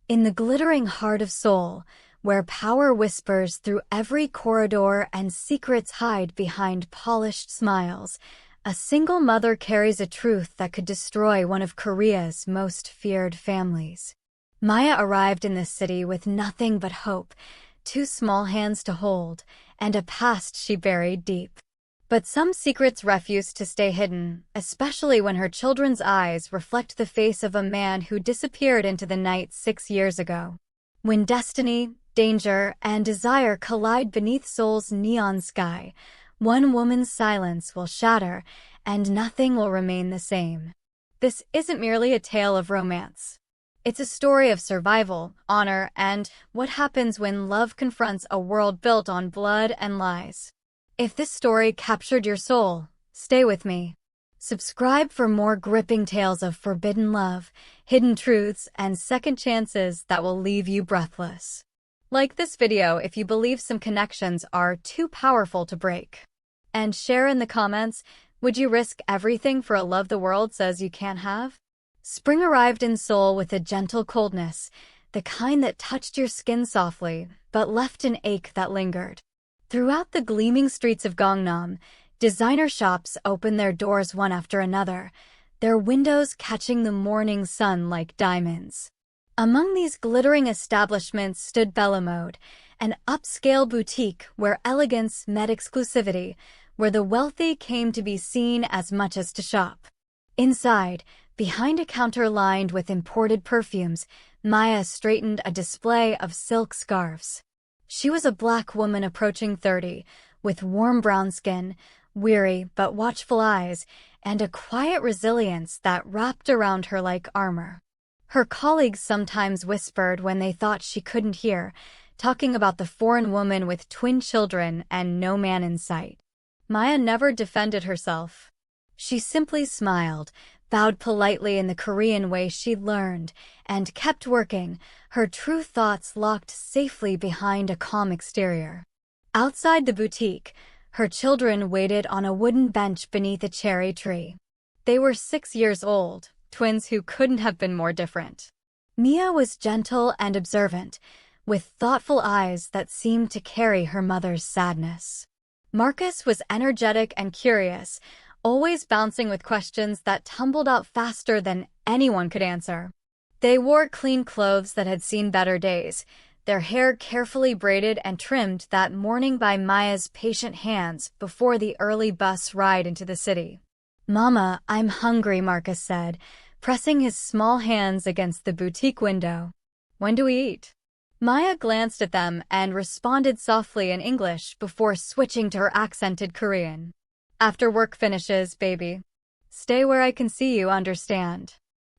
In the glittering heart of Seoul, where power whispers through every corridor and secrets hide behind polished smiles, a single mother carries a truth that could destroy one of Korea's most feared families. Maya arrived in this city with nothing but hope, two small hands to hold, and a past she buried deep. But some secrets refused to stay hidden, especially when her children's eyes reflect the face of a man who disappeared into the night 6 years ago. When destiny, danger, and desire collide beneath Seoul's neon sky, one woman's silence will shatter, and nothing will remain the same. This isn't merely a tale of romance. It's a story of survival, honor, and what happens when love confronts a world built on blood and lies. If this story captured your soul, stay with me. Subscribe for more gripping tales of forbidden love, hidden truths, and second chances that will leave you breathless. Like this video if you believe some connections are too powerful to break. And share in the comments, would you risk everything for a love the world says you can't have? Spring arrived in Seoul with a gentle coldness, the kind that touched your skin softly, but left an ache that lingered. Throughout the gleaming streets of Gangnam, designer shops opened their doors one after another, their windows catching the morning sun like diamonds. Among these glittering establishments stood Bella Mode, an upscale boutique where elegance met exclusivity, where the wealthy came to be seen as much as to shop. Inside, behind a counter lined with imported perfumes, Maya straightened a display of silk scarves. She was a black woman approaching 30, with warm brown skin, weary but watchful eyes, and a quiet resilience that wrapped around her like armor. Her colleagues sometimes whispered when they thought she couldn't hear, talking about the foreign woman with twin children and no man in sight. Maya never defended herself. She simply smiled, bowed politely in the Korean way she'd learned, and kept working, her true thoughts locked safely behind a calm exterior. Outside the boutique, her children waited on a wooden bench beneath a cherry tree. They were 6 years old, twins who couldn't have been more different. Mia was gentle and observant, with thoughtful eyes that seemed to carry her mother's sadness. Marcus was energetic and curious, always bouncing with questions that tumbled out faster than anyone could answer. They wore clean clothes that had seen better days, their hair carefully braided and trimmed that morning by Maya's patient hands before the early bus ride into the city. "Mama, I'm hungry," Marcus said, pressing his small hands against the boutique window. "When do we eat?" Maya glanced at them and responded softly in English before switching to her accented Korean. "After work finishes, baby. Stay where I can see you, understand?"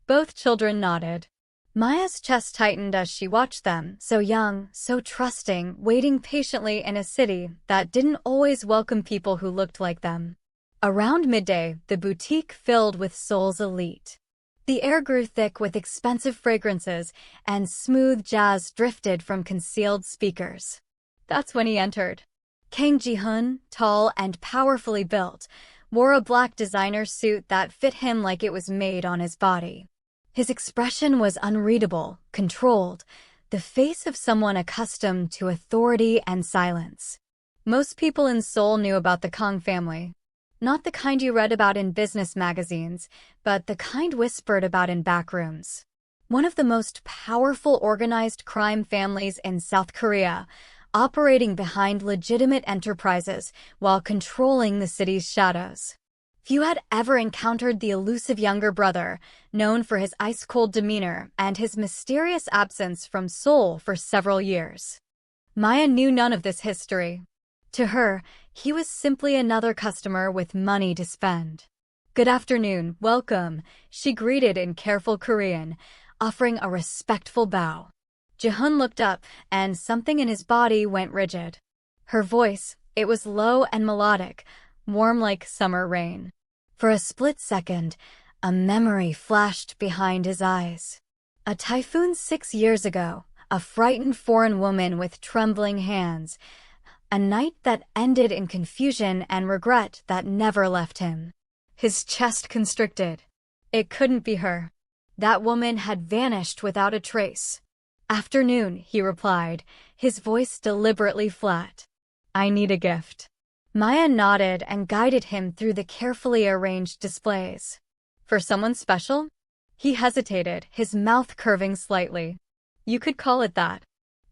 Both children nodded. Maya's chest tightened as she watched them, so young, so trusting, waiting patiently in a city that didn't always welcome people who looked like them. Around midday, the boutique filled with Seoul's elite. The air grew thick with expensive fragrances, and smooth jazz drifted from concealed speakers. That's when he entered. Kang Jihoon, tall and powerfully built, wore a black designer suit that fit him like it was made on his body. His expression was unreadable, controlled, the face of someone accustomed to authority and silence. Most people in Seoul knew about the Kang family. Not the kind you read about in business magazines, but the kind whispered about in backrooms. One of the most powerful organized crime families in South Korea, operating behind legitimate enterprises while controlling the city's shadows. Few had ever encountered the elusive younger brother, known for his ice-cold demeanor and his mysterious absence from Seoul for several years. Maya knew none of this history. To her, he was simply another customer with money to spend. "Good afternoon, welcome," she greeted in careful Korean, offering a respectful bow. Jihoon looked up, and something in his body went rigid. Her voice, it was low and melodic, warm like summer rain. For a split second, a memory flashed behind his eyes. A typhoon 6 years ago, a frightened foreign woman with trembling hands, a night that ended in confusion and regret that never left him. His chest constricted. It couldn't be her. That woman had vanished without a trace. Afternoon, he replied, his voice deliberately flat. I need a gift. Maya nodded and guided him through the carefully arranged displays. For someone special? He hesitated, his mouth curving slightly. You could call it that.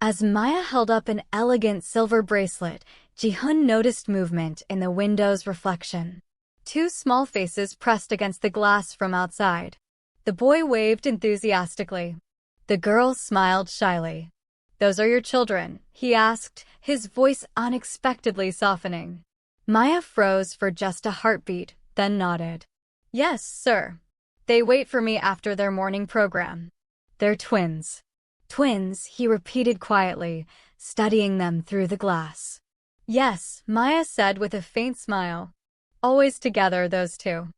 As Maya held up an elegant silver bracelet, Jihoon noticed movement in the window's reflection. Two small faces pressed against the glass from outside. The boy waved enthusiastically. The girl smiled shyly. Those are your children, he asked, his voice unexpectedly softening. Maya froze for just a heartbeat, then nodded. Yes, sir. They wait for me after their morning program. They're twins. Twins, he repeated quietly, studying them through the glass. Yes, Maya said with a faint smile. Always together, those two.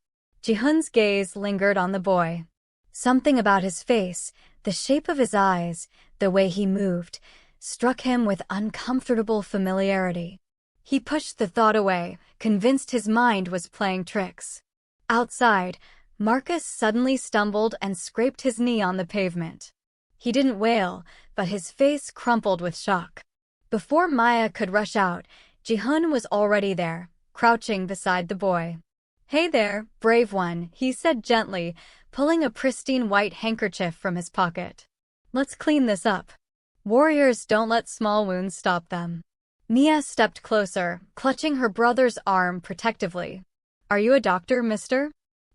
Jihoon's gaze lingered on the boy. Something about his face, the shape of his eyes, the way he moved, struck him with uncomfortable familiarity. He pushed the thought away, convinced his mind was playing tricks. Outside, Marcus suddenly stumbled and scraped his knee on the pavement. He didn't wail, but his face crumpled with shock. Before Maya could rush out, Jihoon was already there, crouching beside the boy. Hey there, brave one, he said gently, pulling a pristine white handkerchief from his pocket. Let's clean this up. Warriors don't let small wounds stop them. Mia stepped closer, clutching her brother's arm protectively. Are you a doctor, mister?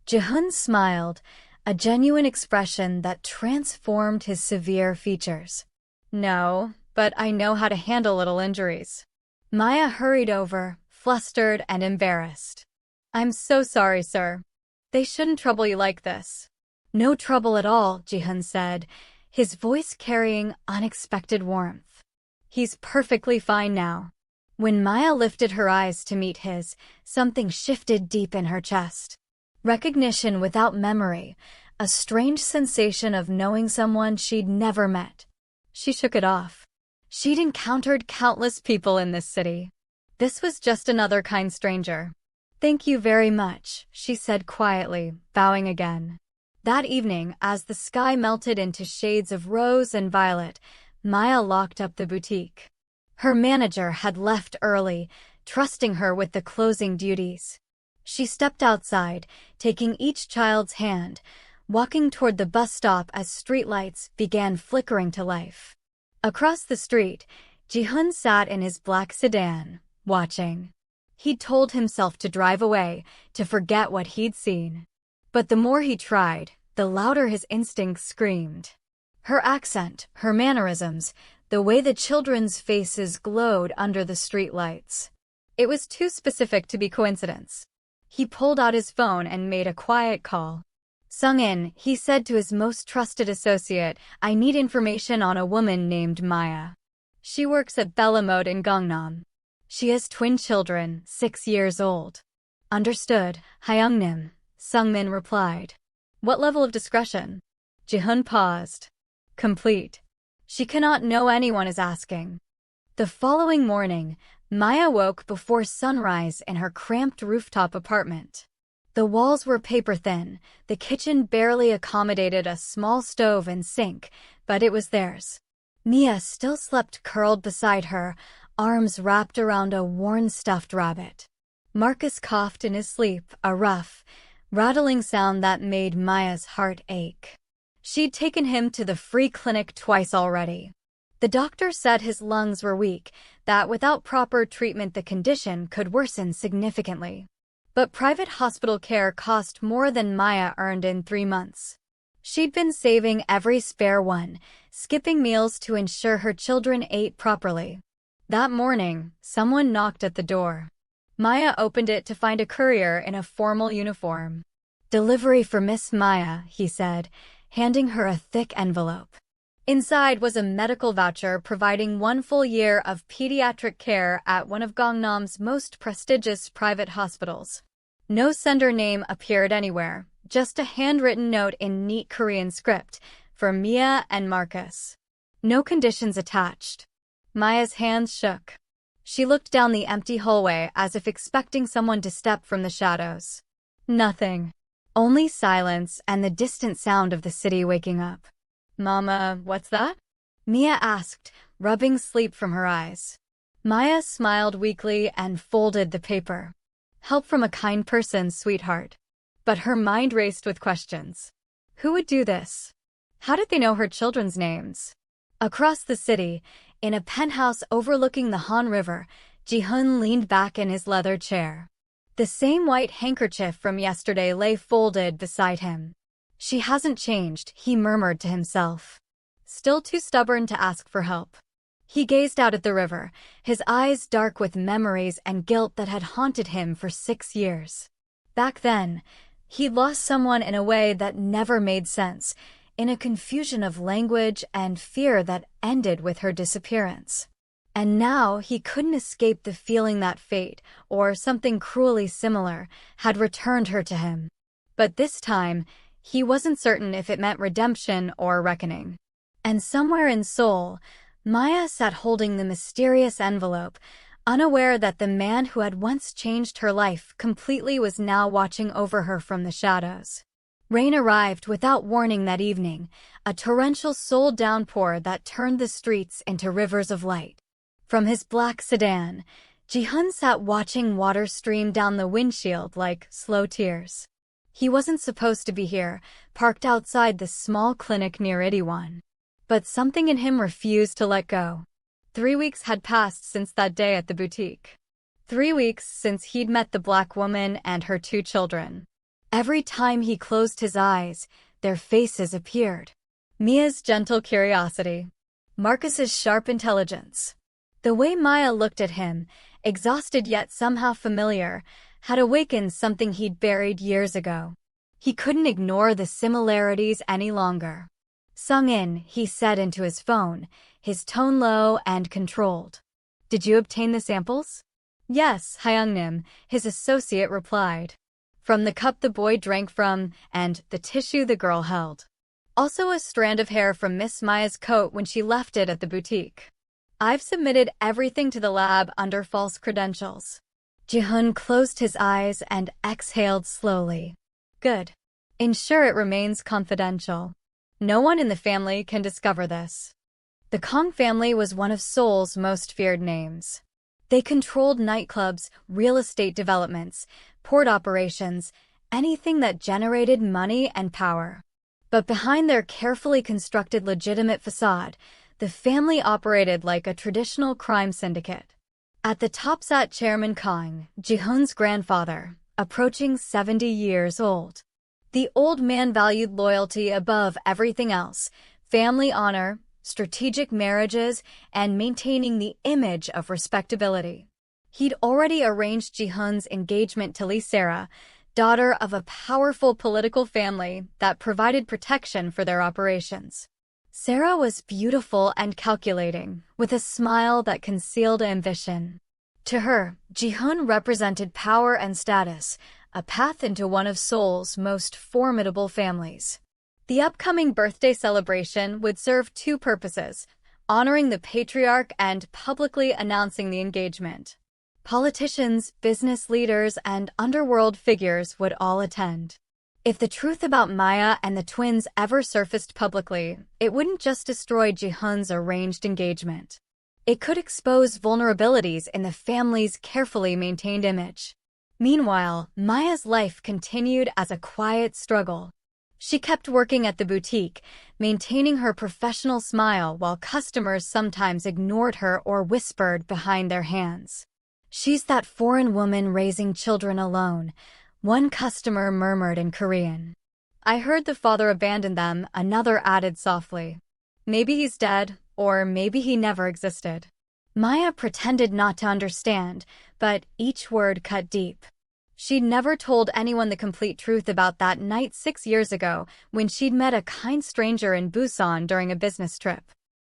Jihoon smiled, a genuine expression that transformed his severe features. No, but I know how to handle little injuries. Maya hurried over, flustered and embarrassed. I'm so sorry, sir. They shouldn't trouble you like this. No trouble at all, Jihoon said, his voice carrying unexpected warmth. He's perfectly fine now. When Maya lifted her eyes to meet his, something shifted deep in her chest. Recognition without memory, a strange sensation of knowing someone she'd never met. She shook it off. She'd encountered countless people in this city. This was just another kind stranger. Thank you very much, she said quietly, bowing again. That evening, as the sky melted into shades of rose and violet, Maya locked up the boutique. Her manager had left early, trusting her with the closing duties. She stepped outside, taking each child's hand, walking toward the bus stop as streetlights began flickering to life. Across the street, Jihoon sat in his black sedan, watching. He'd told himself to drive away, to forget what he'd seen. But the more he tried, the louder his instincts screamed. Her accent, her mannerisms, the way the children's faces glowed under the streetlights. It was too specific to be coincidence. He pulled out his phone and made a quiet call. Sung-in, he said to his most trusted associate, I need information on a woman named Maya. She works at Bella Mode in Gangnam. She has twin children, 6 years old. Understood, Hyungnim, Sungmin replied. What level of discretion? Jihoon paused. Complete. She cannot know anyone is asking. The following morning, Maya woke before sunrise in her cramped rooftop apartment. The walls were paper-thin, the kitchen barely accommodated a small stove and sink, but it was theirs. Mia still slept curled beside her, arms wrapped around a worn stuffed rabbit. Marcus coughed in his sleep, a rough, rattling sound that made Maya's heart ache. She'd taken him to the free clinic twice already. The doctor said his lungs were weak, that without proper treatment the condition could worsen significantly. But private hospital care cost more than Maya earned in 3 months. She'd been saving every spare one, skipping meals to ensure her children ate properly. That morning, someone knocked at the door. Maya opened it to find a courier in a formal uniform. Delivery for Miss Maya, he said, handing her a thick envelope. Inside was a medical voucher providing 1 full year of pediatric care at one of Gangnam's most prestigious private hospitals. No sender name appeared anywhere, just a handwritten note in neat Korean script for Mia and Marcus. No conditions attached. Maya's hands shook. She looked down the empty hallway as if expecting someone to step from the shadows. Nothing. Only silence and the distant sound of the city waking up. Mama, what's that? Mia asked, rubbing sleep from her eyes. Maya smiled weakly and folded the paper. Help from a kind person, sweetheart. But her mind raced with questions. Who would do this? How did they know her children's names? Across the city, in a penthouse overlooking the Han River, Jihoon leaned back in his leather chair. The same white handkerchief from yesterday lay folded beside him. She hasn't changed, he murmured to himself. Still too stubborn to ask for help. He gazed out at the river, his eyes dark with memories and guilt that had haunted him for 6 years. Back then, he'd lost someone in a way that never made sense, in a confusion of language and fear that ended with her disappearance. And now he couldn't escape the feeling that fate, or something cruelly similar, had returned her to him. But this time, he wasn't certain if it meant redemption or reckoning. And somewhere in Seoul, Maya sat holding the mysterious envelope, unaware that the man who had once changed her life completely was now watching over her from the shadows. Rain arrived without warning that evening, a torrential Seoul downpour that turned the streets into rivers of light. From his black sedan, Jihoon sat watching water stream down the windshield like slow tears. He wasn't supposed to be here, parked outside the small clinic near Itaewon. But something in him refused to let go. 3 weeks had passed since that day at the boutique. 3 weeks since he'd met the black woman and her 2 children. Every time he closed his eyes, their faces appeared. Mia's gentle curiosity. Marcus's sharp intelligence. The way Maya looked at him, exhausted yet somehow familiar, had awakened something he'd buried years ago. He couldn't ignore the similarities any longer. Sung in, he said into his phone, his tone low and controlled. Did you obtain the samples? Yes, Hyungnim, his associate replied. From the cup the boy drank from, and the tissue the girl held. Also a strand of hair from Miss Maya's coat when she left it at the boutique. I've submitted everything to the lab under false credentials. Jihoon closed his eyes and exhaled slowly. Good. Ensure it remains confidential. No one in the family can discover this. The Kang family was one of Seoul's most feared names. They controlled nightclubs, real estate developments, port operations, anything that generated money and power. But behind their carefully constructed legitimate facade, the family operated like a traditional crime syndicate. At the top sat Chairman Kang, Jihoon's grandfather, approaching 70 years old. The old man valued loyalty above everything else, family honor, strategic marriages, and maintaining the image of respectability. He'd already arranged Jihoon's engagement to Lee Sarah, daughter of a powerful political family that provided protection for their operations. Sarah was beautiful and calculating, with a smile that concealed ambition. To her, Jihoon represented power and status, a path into one of Seoul's most formidable families. The upcoming birthday celebration would serve 2 purposes, honoring the patriarch and publicly announcing the engagement. Politicians, business leaders, and underworld figures would all attend. If the truth about Maya and the twins ever surfaced publicly, it wouldn't just destroy Jihoon's arranged engagement. It could expose vulnerabilities in the family's carefully maintained image. Meanwhile, Maya's life continued as a quiet struggle. She kept working at the boutique, maintaining her professional smile while customers sometimes ignored her or whispered behind their hands. She's that foreign woman raising children alone, one customer murmured in Korean. I heard the father abandoned them, another added softly. Maybe he's dead, or maybe he never existed. Maya pretended not to understand, but each word cut deep. She'd never told anyone the complete truth about that night 6 years ago when she'd met a kind stranger in Busan during a business trip.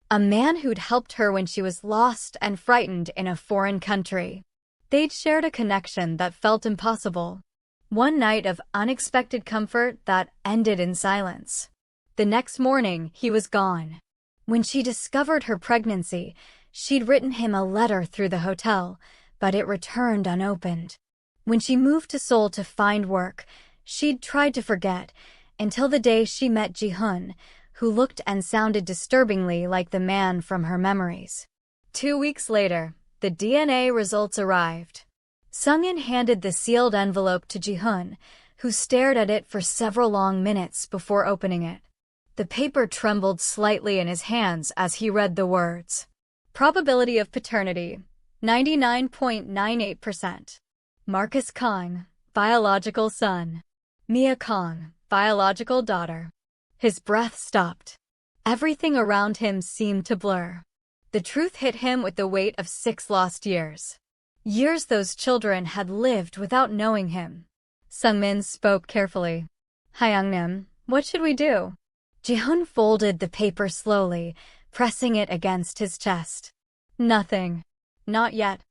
A man who'd helped her when she was lost and frightened in a foreign country. They'd shared a connection that felt impossible. One night of unexpected comfort that ended in silence. The next morning, he was gone. When she discovered her pregnancy, she'd written him a letter through the hotel, but it returned unopened. When she moved to Seoul to find work, she'd tried to forget, until the day she met Jihoon, who looked and sounded disturbingly like the man from her memories. 2 weeks later, the DNA results arrived. Sung-in handed the sealed envelope to Jihoon, who stared at it for several long minutes before opening it. The paper trembled slightly in his hands as he read the words. Probability of paternity, 99.98%. Marcus Kang, biological son. Mia Kang, biological daughter. His breath stopped. Everything around him seemed to blur. The truth hit him with the weight of 6 lost years. Years those children had lived without knowing him. Sungmin spoke carefully. Hyungnim, what should we do? Jihoon folded the paper slowly, pressing it against his chest. Nothing. Not yet.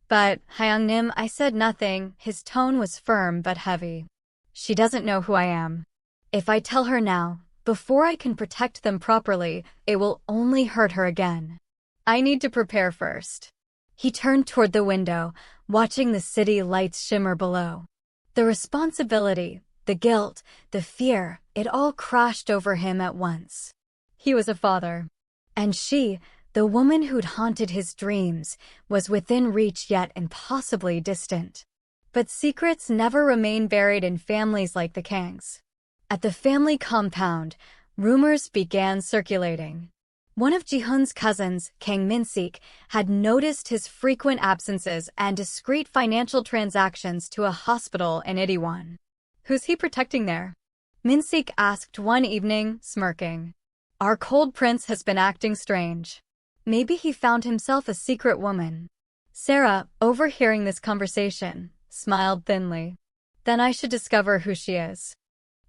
But, Hyungnim, I said nothing. His tone was firm but heavy. She doesn't know who I am. If I tell her now, before I can protect them properly, it will only hurt her again. I need to prepare first. He turned toward the window, watching the city lights shimmer below. The responsibility, the guilt, the fear, it all crashed over him at once. He was a father. And she, the woman who'd haunted his dreams, was within reach yet impossibly distant. But secrets never remain buried in families like the Kangs. At the family compound, rumors began circulating. One of Jihoon's cousins, Kang Min-sik, had noticed his frequent absences and discreet financial transactions to a hospital in Itaewon. Who's he protecting there? Min-sik asked one evening, smirking. Our cold prince has been acting strange. Maybe he found himself a secret woman. Sarah, overhearing this conversation, smiled thinly. Then I should discover who she is.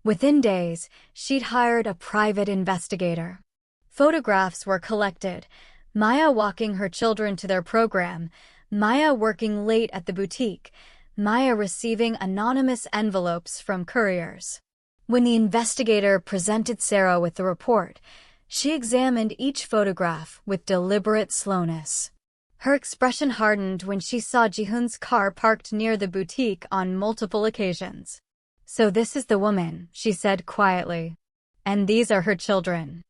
Within days, she'd hired a private investigator. Photographs were collected, Maya walking her children to their program, Maya working late at the boutique, Maya receiving anonymous envelopes from couriers. When the investigator presented Sarah with the report, she examined each photograph with deliberate slowness. Her expression hardened when she saw Jihoon's car parked near the boutique on multiple occasions. So this is the woman, she said quietly. And these are her children.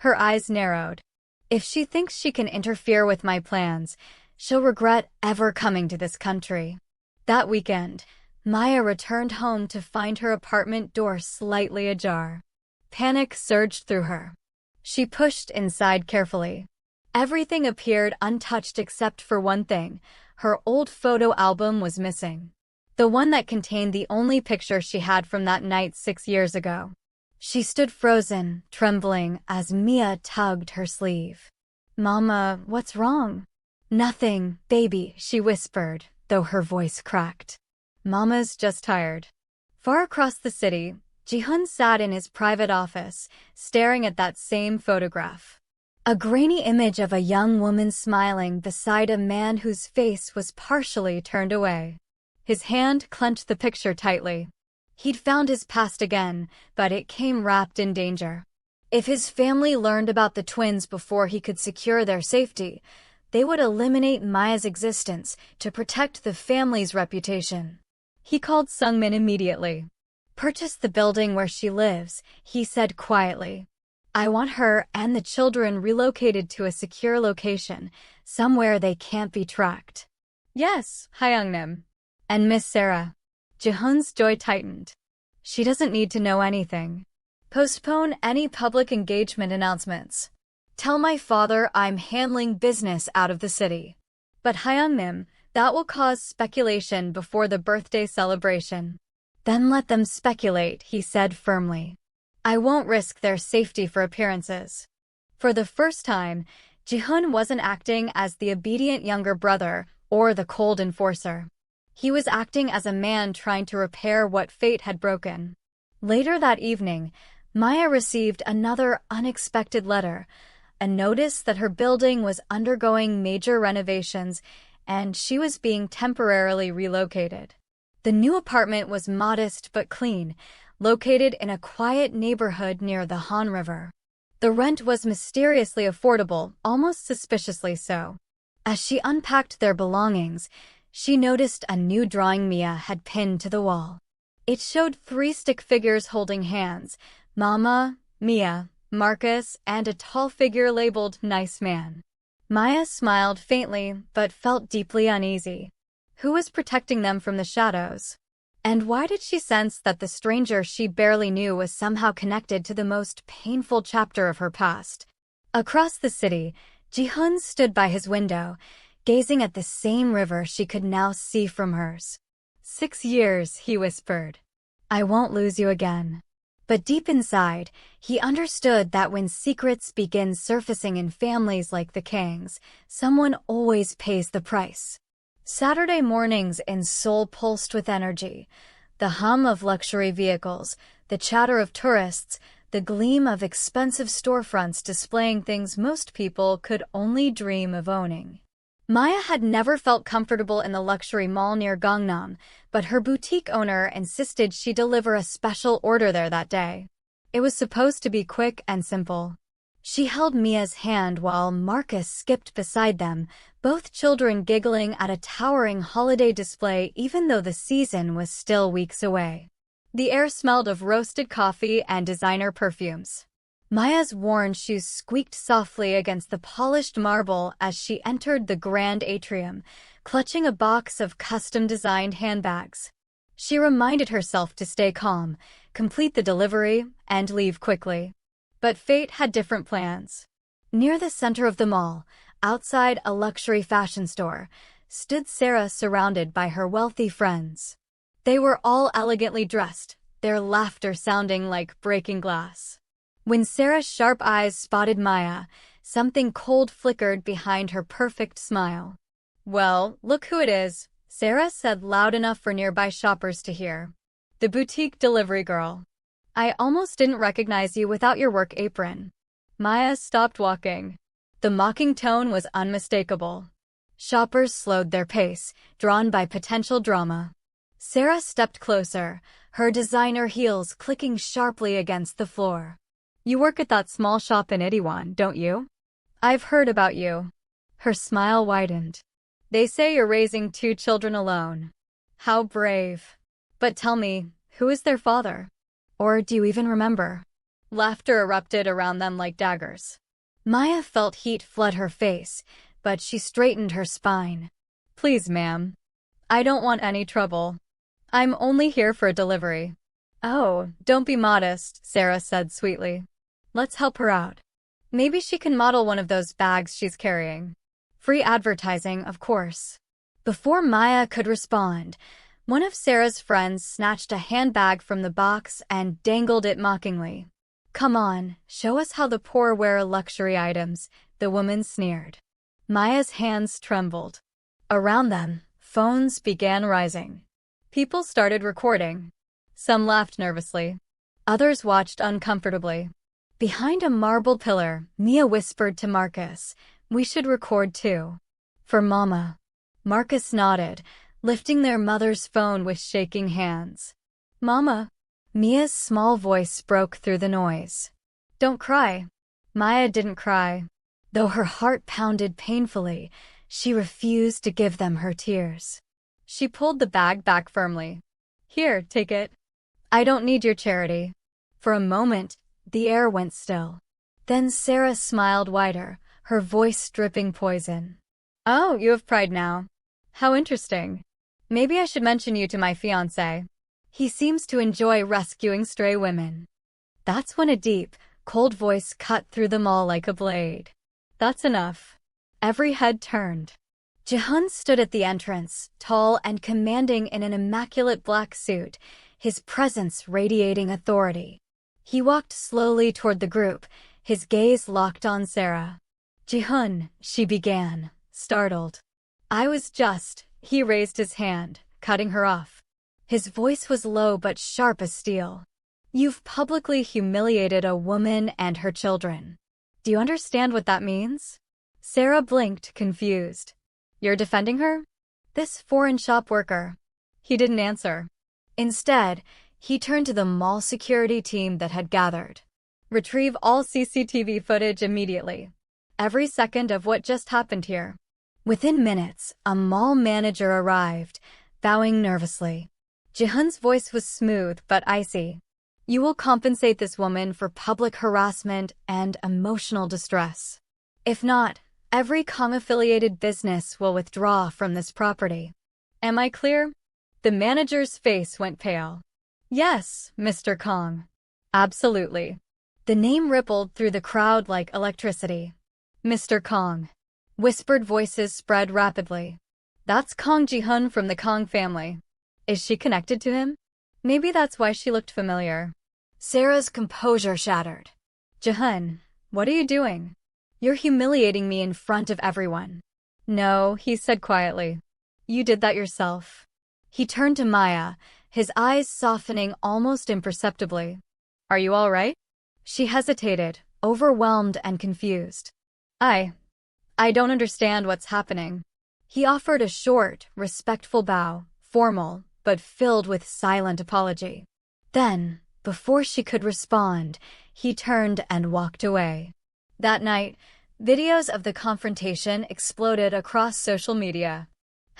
Her eyes narrowed. If she thinks she can interfere with my plans, she'll regret ever coming to this country. That weekend, Maya returned home to find her apartment door slightly ajar. Panic surged through her. She pushed inside carefully. Everything appeared untouched except for one thing. Her old photo album was missing. The one that contained the only picture she had from that night 6 years ago. She stood frozen, trembling, as Mia tugged her sleeve. Mama, what's wrong? Nothing, baby, she whispered, though her voice cracked. Mama's just tired. Far across the city, Jihoon sat in his private office, staring at that same photograph. A grainy image of a young woman smiling beside a man whose face was partially turned away. His hand clenched the picture tightly. He'd found his past again, but it came wrapped in danger. If his family learned about the twins before he could secure their safety, they would eliminate Maya's existence to protect the family's reputation. He called Sungmin immediately. Purchase the building where she lives, he said quietly. I want her and the children relocated to a secure location, somewhere they can't be tracked. Yes, Hyungnim. And Miss Sarah. Jihoon's jaw tightened. She doesn't need to know anything. Postpone any public engagement announcements. Tell my father I'm handling business out of the city. But Hyungnim, that will cause speculation before the birthday celebration. Then let them speculate, he said firmly. I won't risk their safety for appearances. For the first time, Jihoon wasn't acting as the obedient younger brother or the cold enforcer. He was acting as a man trying to repair what fate had broken. Later that evening, Maya received another unexpected letter, a notice that her building was undergoing major renovations and she was being temporarily relocated. The new apartment was modest but clean, located in a quiet neighborhood near the Han River. The rent was mysteriously affordable, almost suspiciously so. As she unpacked their belongings, she noticed a new drawing Mia had pinned to the wall. It showed 3 stick figures holding hands, Mama, Mia, Marcus, and a tall figure labeled nice man. Maya smiled faintly but felt deeply uneasy. Who was protecting them from the shadows? And why did she sense that the stranger she barely knew was somehow connected to the most painful chapter of her past? Across the city, Jihoon stood by his window, gazing at the same river she could now see from hers. 6 years, he whispered. I won't lose you again. But deep inside, he understood that when secrets begin surfacing in families like the Kangs, someone always pays the price. Saturday mornings in Seoul pulsed with energy. The hum of luxury vehicles, the chatter of tourists, the gleam of expensive storefronts displaying things most people could only dream of owning. Maya had never felt comfortable in the luxury mall near Gangnam, but her boutique owner insisted she deliver a special order there that day. It was supposed to be quick and simple. She held Mia's hand while Marcus skipped beside them, both children giggling at a towering holiday display even though the season was still weeks away. The air smelled of roasted coffee and designer perfumes. Maya's worn shoes squeaked softly against the polished marble as she entered the grand atrium, clutching a box of custom-designed handbags. She reminded herself to stay calm, complete the delivery, and leave quickly. But fate had different plans. Near the center of the mall, outside a luxury fashion store, stood Sarah surrounded by her wealthy friends. They were all elegantly dressed, their laughter sounding like breaking glass. When Sarah's sharp eyes spotted Maya, something cold flickered behind her perfect smile. Well, look who it is, Sarah said loud enough for nearby shoppers to hear. The boutique delivery girl. I almost didn't recognize you without your work apron. Maya stopped walking. The mocking tone was unmistakable. Shoppers slowed their pace, drawn by potential drama. Sarah stepped closer, her designer heels clicking sharply against the floor. You work at that small shop in Itaewon, don't you? I've heard about you. Her smile widened. They say you're raising 2 children alone. How brave. But tell me, who is their father? Or do you even remember? Laughter erupted around them like daggers. Maya felt heat flood her face, but she straightened her spine. Please, ma'am. I don't want any trouble. I'm only here for a delivery. Oh, don't be modest, Sarah said sweetly. Let's help her out. Maybe she can model one of those bags she's carrying. Free advertising, of course. Before Maya could respond, one of Sarah's friends snatched a handbag from the box and dangled it mockingly. Come on, show us how the poor wear luxury items, the woman sneered. Maya's hands trembled. Around them, phones began rising. People started recording. Some laughed nervously. Others watched uncomfortably. Behind a marble pillar, Mia whispered to Marcus, we should record too. For Mama. Marcus nodded, lifting their mother's phone with shaking hands. Mama. Mia's small voice broke through the noise. Don't cry. Maya didn't cry. Though her heart pounded painfully, she refused to give them her tears. She pulled the bag back firmly. Here, take it. I don't need your charity. For a moment, the air went still. Then Sarah smiled wider, her voice dripping poison. Oh, you have pride now. How interesting. Maybe I should mention you to my fiancé. He seems to enjoy rescuing stray women. That's when a deep, cold voice cut through them all like a blade. That's enough. Every head turned. Jihoon stood at the entrance, tall and commanding in an immaculate black suit, his presence radiating authority. He walked slowly toward the group, his gaze locked on Sarah. Jihoon, she began, startled. He raised his hand, cutting her off. His voice was low but sharp as steel. You've publicly humiliated a woman and her children. Do you understand what that means? Sarah blinked, confused. You're defending her? This foreign shop worker. He didn't answer. Instead, he turned to the mall security team that had gathered. Retrieve all CCTV footage immediately. Every second of what just happened here. Within minutes, a mall manager arrived, bowing nervously. Jihoon's voice was smooth but icy. You will compensate this woman for public harassment and emotional distress. If not, every Kang-affiliated business will withdraw from this property. Am I clear? The manager's face went pale. Yes, Mr. Kang. Absolutely. The name rippled through the crowd like electricity. Mr. Kang. Whispered voices spread rapidly. That's Kang Jihoon from the Kang family. Is she connected to him? Maybe that's why she looked familiar. Sarah's composure shattered. Jihoon, what are you doing? You're humiliating me in front of everyone. No, he said quietly. You did that yourself. He turned to Maya, his eyes softening almost imperceptibly. Are you all right? She hesitated, overwhelmed and confused. I don't understand what's happening. He offered a short, respectful bow, formal, but filled with silent apology. Then, before she could respond, he turned and walked away. That night, videos of the confrontation exploded across social media.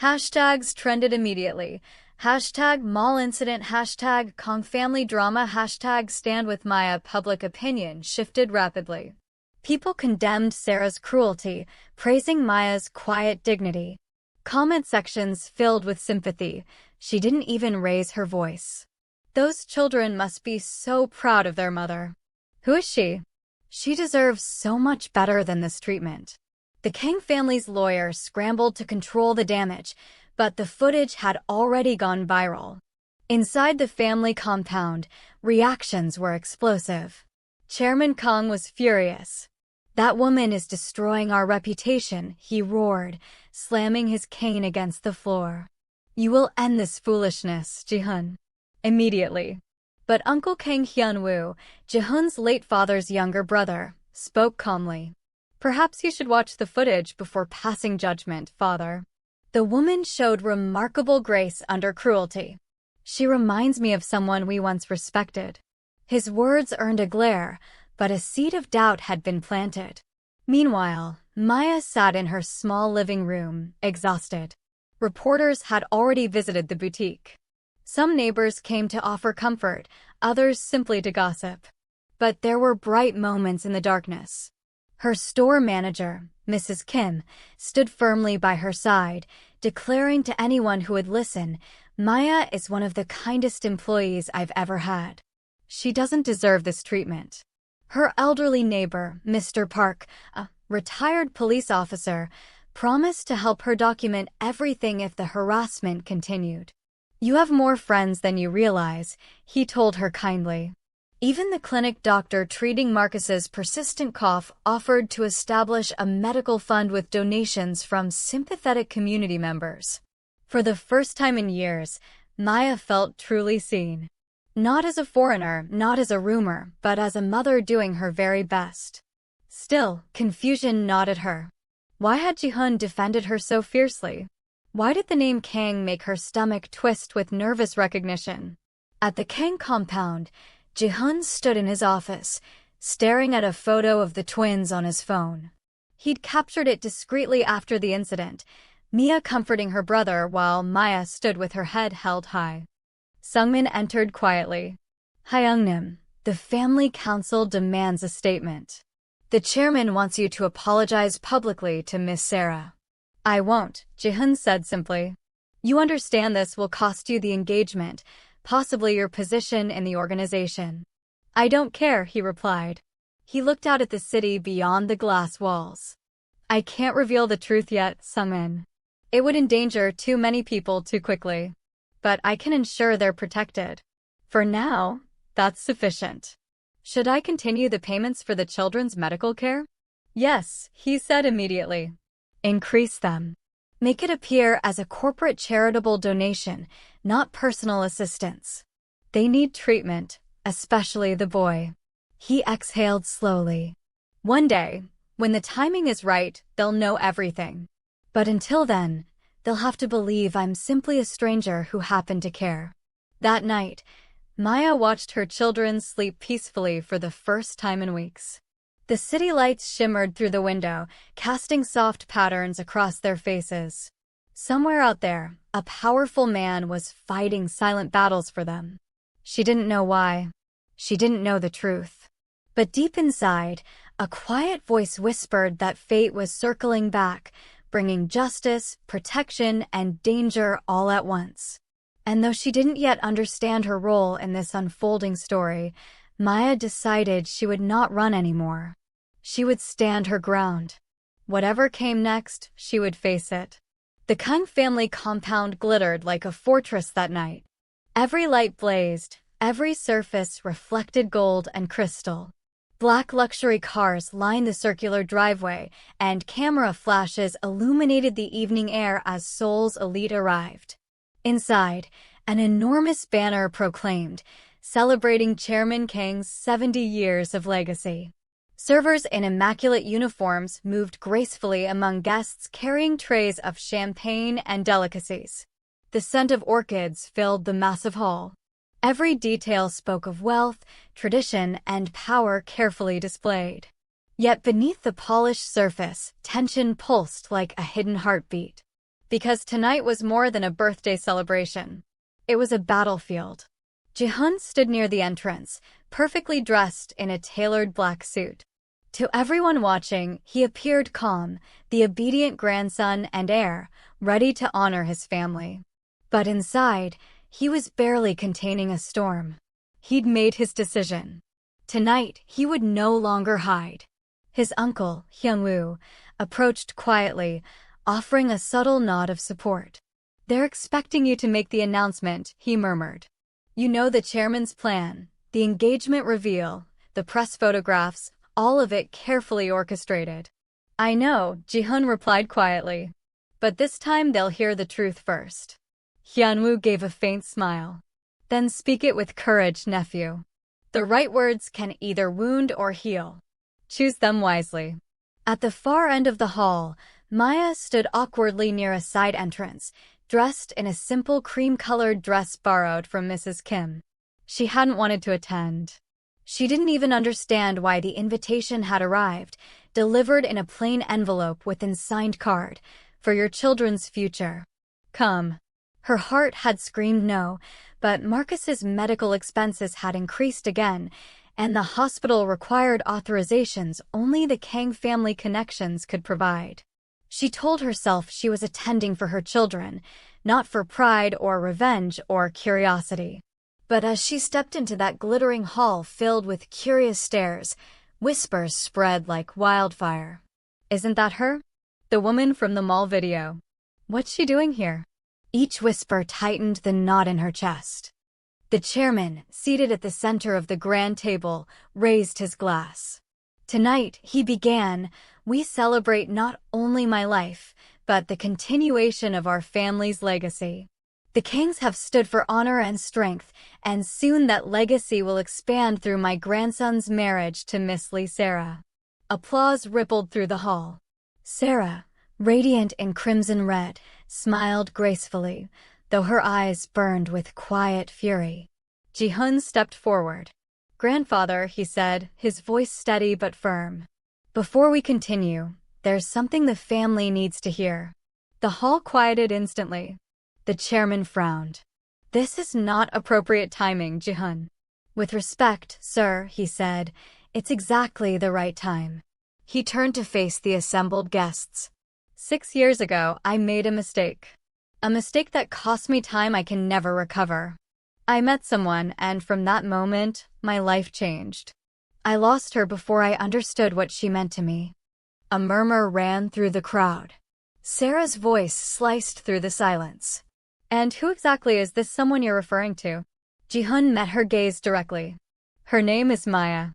Hashtags trended immediately. Hashtag mall incident, hashtag Kang family drama, hashtag stand with Maya. Public opinion shifted rapidly. People condemned Sarah's cruelty, praising Maya's quiet dignity. Comment sections filled with sympathy. She didn't even raise her voice. Those children must be so proud of their mother. Who is she? She deserves so much better than this treatment. The Kang family's lawyer scrambled to control the damage, but the footage had already gone viral. Inside the family compound, reactions were explosive. Chairman Kang was furious. That woman is destroying our reputation, he roared, slamming his cane against the floor. You will end this foolishness, Jihoon. Immediately. But Uncle Kang Hyun-woo, Jihoon's late father's younger brother, spoke calmly. Perhaps you should watch the footage before passing judgment, father. The woman showed remarkable grace under cruelty. She reminds me of someone we once respected. His words earned a glare, but a seed of doubt had been planted. Meanwhile, Maya sat in her small living room, exhausted. Reporters had already visited the boutique. Some neighbors came to offer comfort, others simply to gossip. But there were bright moments in the darkness. Her store manager, Mrs. Kim, stood firmly by her side, declaring to anyone who would listen, Maya is one of the kindest employees I've ever had. She doesn't deserve this treatment. Her elderly neighbor, Mr. Park, a retired police officer, promised to help her document everything if the harassment continued. You have more friends than you realize, he told her kindly. Even the clinic doctor treating Marcus's persistent cough offered to establish a medical fund with donations from sympathetic community members. For the first time in years, Maya felt truly seen. Not as a foreigner, not as a rumor, but as a mother doing her very best. Still, confusion gnawed at her. Why had Jihoon defended her so fiercely? Why did the name Kang make her stomach twist with nervous recognition? At the Kang compound, Jihoon stood in his office, staring at a photo of the twins on his phone. He'd captured it discreetly after the incident, Mia comforting her brother while Maya stood with her head held high. Sungmin entered quietly. Hyungnim, the family council demands a statement. The chairman wants you to apologize publicly to Miss Sarah. I won't, Jihoon said simply. You understand this will cost you the engagement, possibly your position in the organization. I don't care, he replied. He looked out at the city beyond the glass walls. I can't reveal the truth yet, Sungmin. It would endanger too many people too quickly. But I can ensure they're protected. For now, that's sufficient. Should I continue the payments for the children's medical care? Yes, he said immediately. Increase them. Make it appear as a corporate charitable donation, not personal assistance. They need treatment, especially the boy. He exhaled slowly. One day, when the timing is right, they'll know everything. But until then, they'll have to believe I'm simply a stranger who happened to care. That night, Maya watched her children sleep peacefully for the first time in weeks. The city lights shimmered through the window, casting soft patterns across their faces. Somewhere out there, a powerful man was fighting silent battles for them. She didn't know why. She didn't know the truth. But deep inside, a quiet voice whispered that fate was circling back, bringing justice, protection, and danger all at once. And though she didn't yet understand her role in this unfolding story, Maya decided she would not run anymore. She would stand her ground. Whatever came next, she would face it. The Kang family compound glittered like a fortress that night. Every light blazed, every surface reflected gold and crystal. Black luxury cars lined the circular driveway, and camera flashes illuminated the evening air as Seoul's elite arrived. Inside, an enormous banner proclaimed, celebrating Chairman Kang's 70 years of legacy. Servers in immaculate uniforms moved gracefully among guests carrying trays of champagne and delicacies. The scent of orchids filled the massive hall. Every detail spoke of wealth, tradition, and power carefully displayed. Yet beneath the polished surface, tension pulsed like a hidden heartbeat. Because tonight was more than a birthday celebration. It was a battlefield. Jihoon stood near the entrance, perfectly dressed in a tailored black suit. To everyone watching, he appeared calm, the obedient grandson and heir, ready to honor his family. But inside, he was barely containing a storm. He'd made his decision. Tonight, he would no longer hide. His uncle, Hyung-woo, approached quietly, offering a subtle nod of support. "They're expecting you to make the announcement," he murmured. "You know the chairman's plan, the engagement reveal, the press photographs, all of it carefully orchestrated." "I know," Jihoon replied quietly. "But this time they'll hear the truth first." Hyun-woo gave a faint smile. "Then speak it with courage, nephew. The right words can either wound or heal. Choose them wisely." At the far end of the hall, Maya stood awkwardly near a side entrance, dressed in a simple cream-colored dress borrowed from Mrs. Kim. She hadn't wanted to attend. She didn't even understand why the invitation had arrived, delivered in a plain envelope with a signed card, "For your children's future. Come." Her heart had screamed no, but Marcus's medical expenses had increased again, and the hospital required authorizations only the Kang family connections could provide. She told herself she was attending for her children, not for pride or revenge or curiosity. But as she stepped into that glittering hall filled with curious stares, whispers spread like wildfire. "Isn't that her? The woman from the mall video. What's she doing here?" Each whisper tightened the knot in her chest. The chairman, seated at the center of the grand table, raised his glass. "Tonight," he began, "we celebrate not only my life, but the continuation of our family's legacy. The Kangs have stood for honor and strength, and soon that legacy will expand through my grandson's marriage to Miss Lee Sarah." Applause rippled through the hall. Sarah, radiant in crimson red, smiled gracefully, though her eyes burned with quiet fury. Jihoon stepped forward. "Grandfather," he said, his voice steady but firm. "Before we continue, there's something the family needs to hear." The hall quieted instantly. The chairman frowned. "This is not appropriate timing, Jihoon." "With respect, sir," he said, "it's exactly the right time." He turned to face the assembled guests. 6 years ago, I made a mistake. A mistake that cost me time I can never recover. I met someone, and from that moment, my life changed. I lost her before I understood what she meant to me." A murmur ran through the crowd. Sarah's voice sliced through the silence. "And who exactly is this someone you're referring to?" Jihoon met her gaze directly. "Her name is Maya."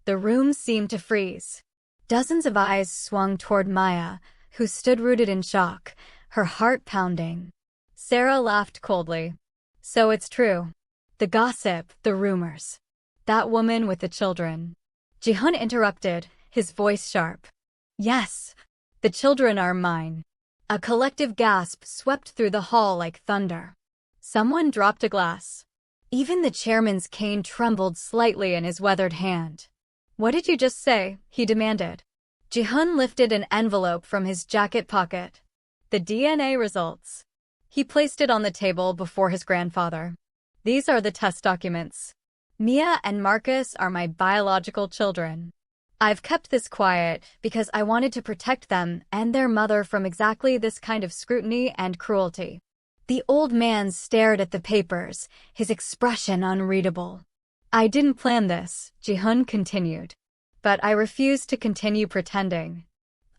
The room seemed to freeze. Dozens of eyes swung toward Maya, who stood rooted in shock, her heart pounding. Sarah laughed coldly. "So it's true. The gossip, the rumors. That woman with the children." Jihoon interrupted, his voice sharp. "Yes, the children are mine." A collective gasp swept through the hall like thunder. Someone dropped a glass. Even the chairman's cane trembled slightly in his weathered hand. "What did you just say?" he demanded. Jihoon lifted an envelope from his jacket pocket. "The DNA results." He placed it on the table before his grandfather. "These are the test documents. Mia and Marcus are my biological children. I've kept this quiet because I wanted to protect them and their mother from exactly this kind of scrutiny and cruelty. The old man stared at the papers, his expression unreadable. I didn't plan this, Jihoon continued. But I refuse to continue pretending.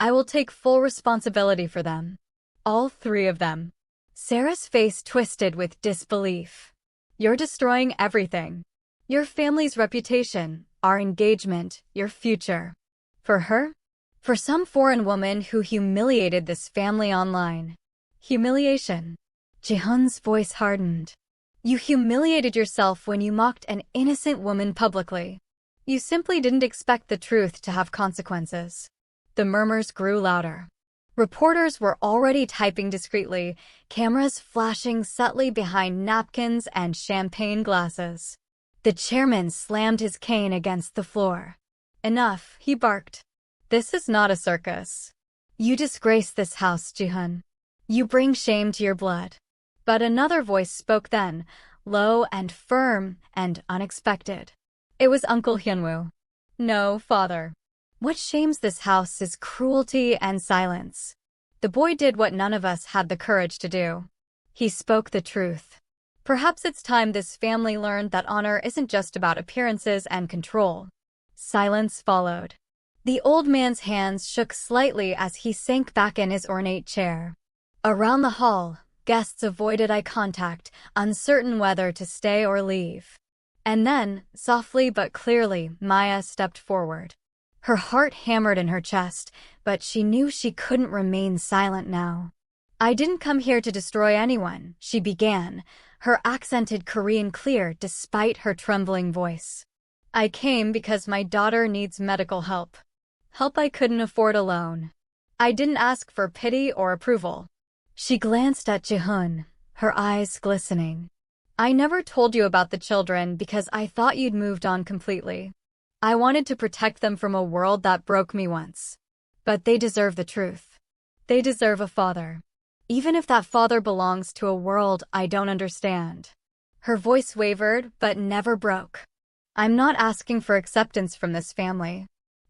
I will take full responsibility for them. All three of them. Sarah's face twisted with disbelief. You're destroying everything. Your family's reputation, our engagement, your future. For her? For some foreign woman who humiliated this family online. Humiliation. Jihoon's voice hardened. You humiliated yourself when you mocked an innocent woman publicly. You simply didn't expect the truth to have consequences. The murmurs grew louder. Reporters were already typing discreetly, cameras flashing subtly behind napkins and champagne glasses. The chairman slammed his cane against the floor. Enough, he barked. This is not a circus. You disgrace this house, Jihoon. You bring shame to your blood. But another voice spoke then, low and firm and unexpected. It was Uncle Hyunwoo. No, father. What shames this house is cruelty and silence. The boy did what none of us had the courage to do. He spoke the truth. Perhaps it's time this family learned that honor isn't just about appearances and control. Silence followed. The old man's hands shook slightly as he sank back in his ornate chair. Around the hall, guests avoided eye contact, uncertain whether to stay or leave. And then, softly but clearly, Maya stepped forward. Her heart hammered in her chest, but she knew she couldn't remain silent now. I didn't come here to destroy anyone, she began, her accented Korean clear despite her trembling voice. I came because my daughter needs medical help. Help I couldn't afford alone. I didn't ask for pity or approval. She glanced at Jihoon, her eyes glistening. I never told you about the children because I thought you'd moved on completely. I wanted to protect them from a world that broke me once. But they deserve the truth. They deserve a father. Even if that father belongs to a world I don't understand. Her voice wavered, but never broke. I'm not asking for acceptance from this family.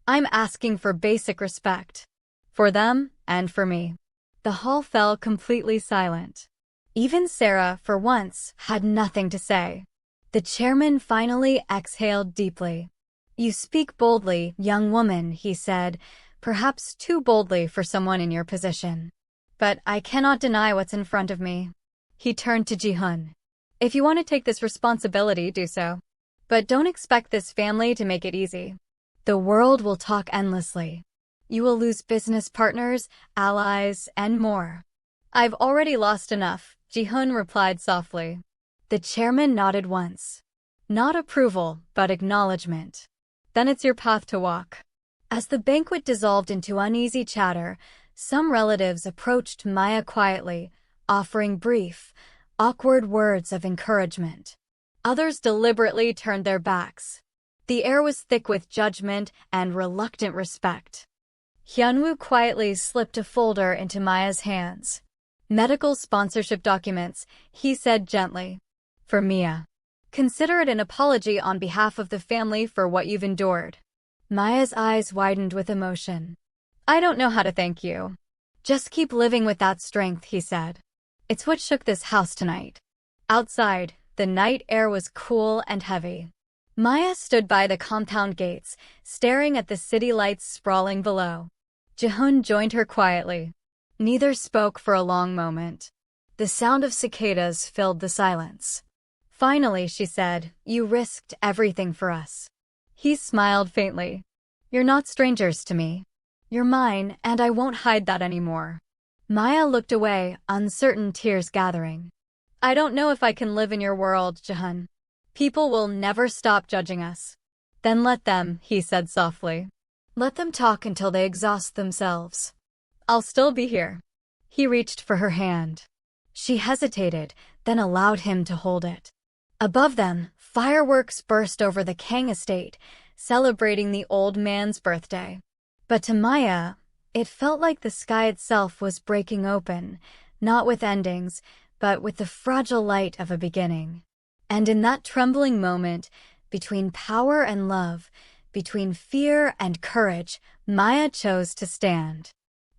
I'm asking for basic respect. For them and for me. The hall fell completely silent. Even Sarah, for once, had nothing to say. The chairman finally exhaled deeply. You speak boldly, young woman, he said, perhaps too boldly for someone in your position. But I cannot deny what's in front of me. He turned to Jihoon. If you want to take this responsibility, do so. But don't expect this family to make it easy. The world will talk endlessly. You will lose business partners, allies, and more. I've already lost enough, Jihoon replied softly. The chairman nodded once. Not approval, but acknowledgement. Then it's your path to walk. As the banquet dissolved into uneasy chatter, some relatives approached Maya quietly, offering brief, awkward words of encouragement. Others deliberately turned their backs. The air was thick with judgment and reluctant respect. Hyunwoo quietly slipped a folder into Maya's hands. Medical sponsorship documents, he said gently. For Mia. Consider it an apology on behalf of the family for what you've endured. Maya's eyes widened with emotion. I don't know how to thank you. Just keep living with that strength, he said. It's what shook this house tonight. Outside, the night air was cool and heavy. Maya stood by the compound gates, staring at the city lights sprawling below. Jihoon joined her quietly. Neither spoke for a long moment. The sound of cicadas filled the silence. Finally, she said, you risked everything for us. He smiled faintly. You're not strangers to me. You're mine, and I won't hide that anymore. Maya looked away, uncertain tears gathering. I don't know if I can live in your world, Jihoon. People will never stop judging us. Then let them, he said softly. Let them talk until they exhaust themselves. I'll still be here. He reached for her hand. She hesitated, then allowed him to hold it. Above them, fireworks burst over the Kang estate, celebrating the old man's birthday. But to Maya, it felt like the sky itself was breaking open, not with endings, but with the fragile light of a beginning. And in that trembling moment, Between power and love, between fear and courage, Maya chose to stand.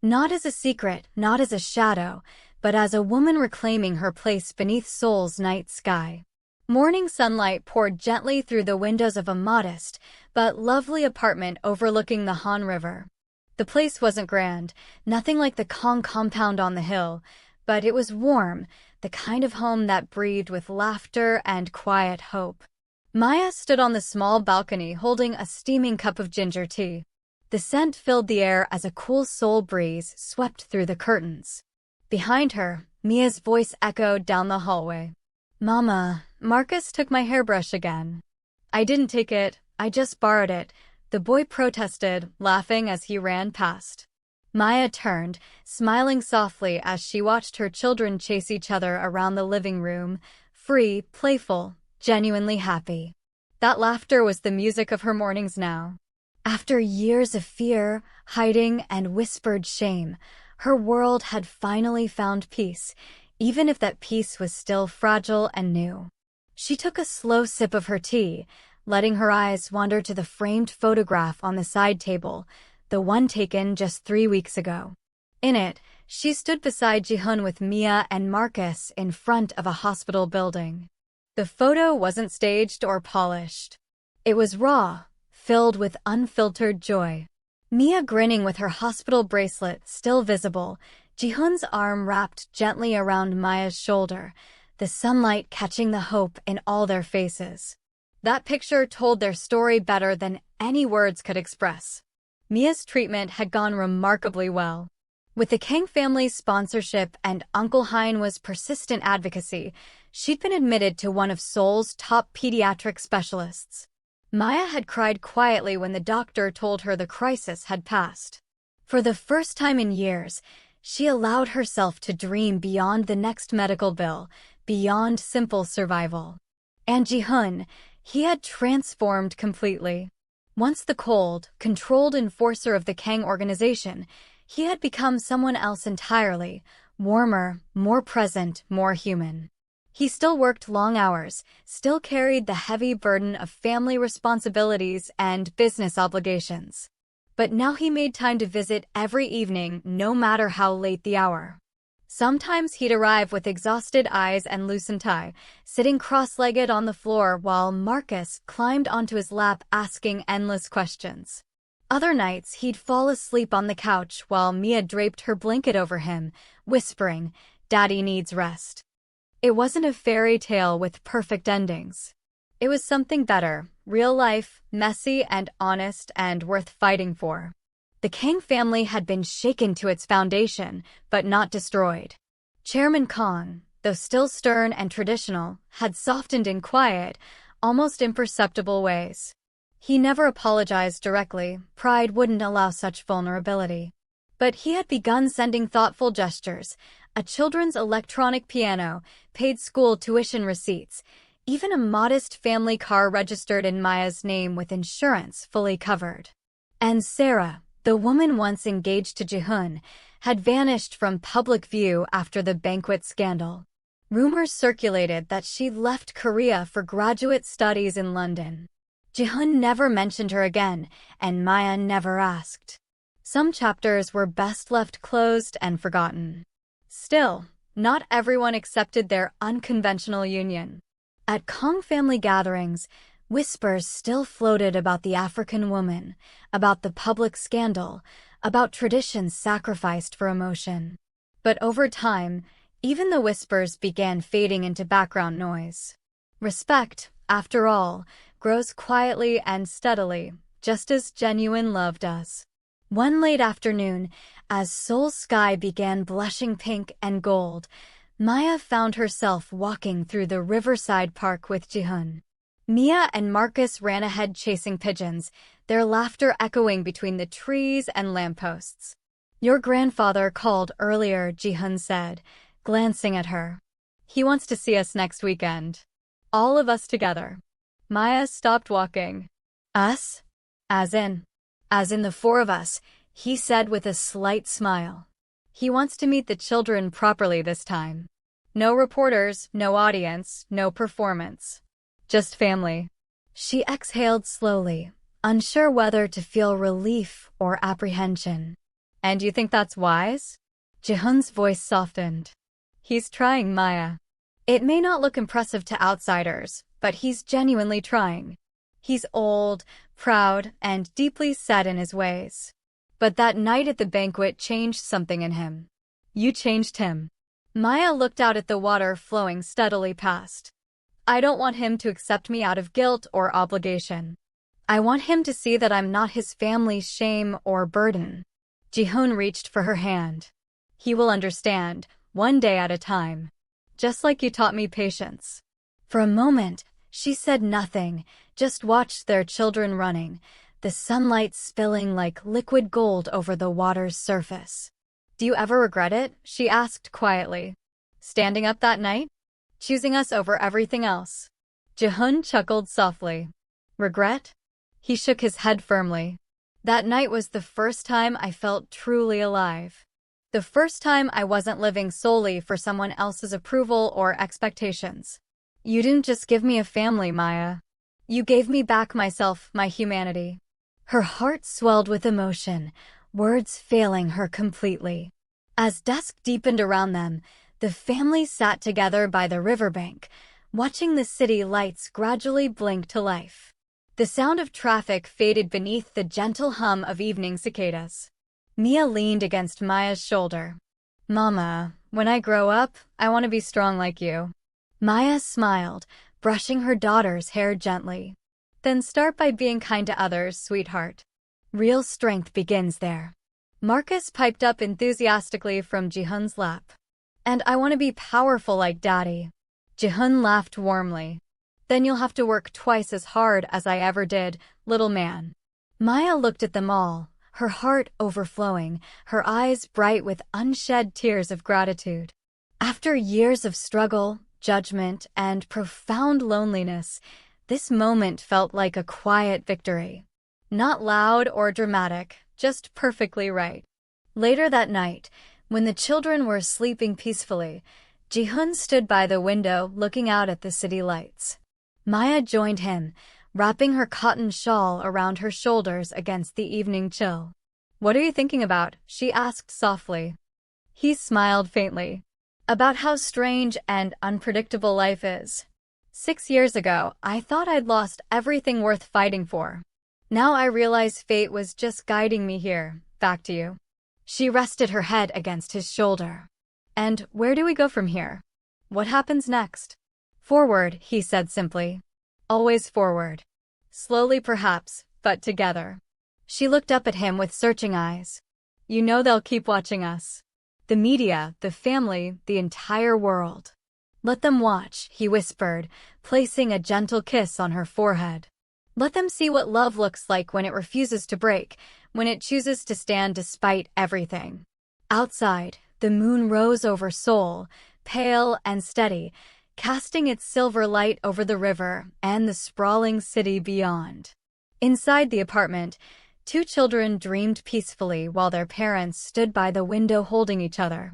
Not as a secret, not as a shadow, but as a woman reclaiming her place beneath Seoul's night sky. Morning sunlight poured gently through the windows of a modest but lovely apartment overlooking the Han River. The place wasn't grand, nothing like the Kang compound on the hill, but it was warm, the kind of home that breathed with laughter and quiet hope. Maya stood on the small balcony holding a steaming cup of ginger tea. The scent filled the air as a cool Seoul breeze swept through the curtains. Behind her, Mia's voice echoed down the hallway. "Mama, Marcus took my hairbrush again." "I didn't take it, I just borrowed it," the boy protested, laughing as he ran past. Maya turned, smiling softly as she watched her children chase each other around the living room, free, playful, genuinely happy. That laughter was the music of her mornings now. After years of fear, hiding, and whispered shame, her world had finally found peace, even if that peace was still fragile and new. She took a slow sip of her tea, letting her eyes wander to the framed photograph on the side table, the one taken just 3 weeks ago. In it, she stood beside Jihoon with Mia and Marcus in front of a hospital building. The photo wasn't staged or polished. It was raw, filled with unfiltered joy. Mia grinning with her hospital bracelet still visible, Jihoon's arm wrapped gently around Maya's shoulder, the sunlight catching the hope in all their faces. That picture told their story better than any words could express. Mia's treatment had gone remarkably well. With the Kang family's sponsorship and Uncle Heinwa's persistent advocacy, she'd been admitted to one of Seoul's top pediatric specialists. Maya had cried quietly when the doctor told her the crisis had passed. For the first time in years, she allowed herself to dream beyond the next medical bill, beyond simple survival. And Jihoon, he had transformed completely. Once the cold, controlled enforcer of the Kang organization, he had become someone else entirely, warmer, more present, more human. He still worked long hours, still carried the heavy burden of family responsibilities and business obligations. But now he made time to visit every evening, no matter how late the hour. Sometimes he'd arrive with exhausted eyes and loosened tie, sitting cross-legged on the floor while Marcus climbed onto his lap asking endless questions. Other nights, he'd fall asleep on the couch while Mia draped her blanket over him, whispering, "Daddy needs rest." It wasn't a fairy tale with perfect endings. It was something better, real life, messy and honest and worth fighting for. The Kang family had been shaken to its foundation, but not destroyed. Chairman Kang, though still stern and traditional, had softened in quiet, almost imperceptible ways. He never apologized directly, pride wouldn't allow such vulnerability. But he had begun sending thoughtful gestures, a children's electronic piano, paid school tuition receipts, even a modest family car registered in Maya's name with insurance fully covered. And Sarah, the woman once engaged to Jihoon, had vanished from public view after the banquet scandal. Rumors circulated that she'd left Korea for graduate studies in London. Jihoon never mentioned her again, and Maya never asked. Some chapters were best left closed and forgotten. Still, not everyone accepted their unconventional union. At Kang family gatherings, whispers still floated about the African woman, about the public scandal, about traditions sacrificed for emotion. But over time, even the whispers began fading into background noise. Respect, after all, grows quietly and steadily, just as genuine love does. One late afternoon, as Seoul's sky began blushing pink and gold, Maya found herself walking through the riverside park with Jihoon. Mia and Marcus ran ahead chasing pigeons, their laughter echoing between the trees and lampposts. "Your grandfather called earlier," Jihoon said, glancing at her. "He wants to see us next weekend. All of us together." Maya stopped walking. "Us? As in the 4 of us," he said with a slight smile. "He wants to meet the children properly this time. No reporters, no audience, no performance. Just family." She exhaled slowly, unsure whether to feel relief or apprehension. And you think that's wise? Jihoon's voice softened. He's trying, Maya. It may not look impressive to outsiders, but he's genuinely trying. He's old, proud, and deeply set in his ways. But that night at the banquet changed something in him. You changed him. Maya looked out at the water flowing steadily past. I don't want him to accept me out of guilt or obligation. I want him to see that I'm not his family's shame or burden. Jihoon reached for her hand. He will understand, one day at a time. Just like you taught me patience. For a moment, she said nothing, just watched their children running, the sunlight spilling like liquid gold over the water's surface. Do you ever regret it? She asked quietly. Standing up that night? Choosing us over everything else. Jihoon chuckled softly. Regret? He shook his head firmly. That night was the first time I felt truly alive. The first time I wasn't living solely for someone else's approval or expectations. You didn't just give me a family, Maya. You gave me back myself, my humanity. Her heart swelled with emotion, words failing her completely. As dusk deepened around them, the family sat together by the riverbank, watching the city lights gradually blink to life. The sound of traffic faded beneath the gentle hum of evening cicadas. Mia leaned against Maya's shoulder. Mama, when I grow up, I want to be strong like you. Maya smiled, brushing her daughter's hair gently. Then start by being kind to others, sweetheart. Real strength begins there. Marcus piped up enthusiastically from Jihoon's lap. And I want to be powerful like Daddy. Jihoon laughed warmly. Then you'll have to work twice as hard as I ever did, little man. Maya looked at them all, her heart overflowing, her eyes bright with unshed tears of gratitude. After years of struggle, judgment, and profound loneliness, this moment felt like a quiet victory. Not loud or dramatic, just perfectly right. Later that night, when the children were sleeping peacefully, Jihoon stood by the window looking out at the city lights. Maya joined him, wrapping her cotton shawl around her shoulders against the evening chill. What are you thinking about? She asked softly. He smiled faintly. About how strange and unpredictable life is. 6 years ago, I thought I'd lost everything worth fighting for. Now I realize fate was just guiding me here, back to you. She rested her head against his shoulder. And where do we go from here? What happens next? Forward, he said simply. Always forward. Slowly perhaps, but together. She looked up at him with searching eyes. You know they'll keep watching us. The media, the family, the entire world. Let them watch, he whispered, placing a gentle kiss on her forehead. Let them see what love looks like when it refuses to break, when it chooses to stand despite everything. Outside, the moon rose over Seoul, pale and steady, casting its silver light over the river and the sprawling city beyond. Inside the apartment, 2 children dreamed peacefully while their parents stood by the window holding each other.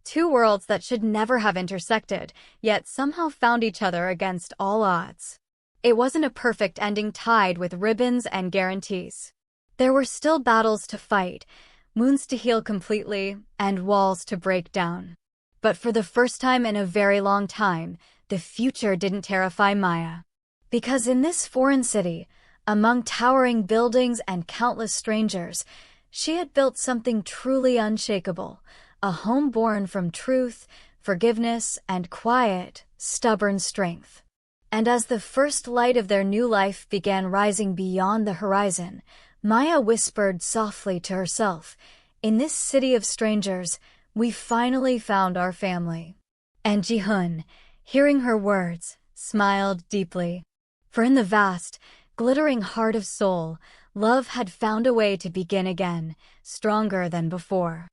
2 worlds that should never have intersected, yet somehow found each other against all odds. It wasn't a perfect ending tied with ribbons and guarantees. There were still battles to fight, wounds to heal completely, and walls to break down. But for the first time in a very long time, the future didn't terrify Maya. Because in this foreign city, among towering buildings and countless strangers, she had built something truly unshakable, a home born from truth, forgiveness, and quiet, stubborn strength. And as the first light of their new life began rising beyond the horizon, Maya whispered softly to herself, in this city of strangers, we finally found our family. And Jihoon, hearing her words, smiled deeply. For in the vast, glittering heart of Seoul, love had found a way to begin again, stronger than before.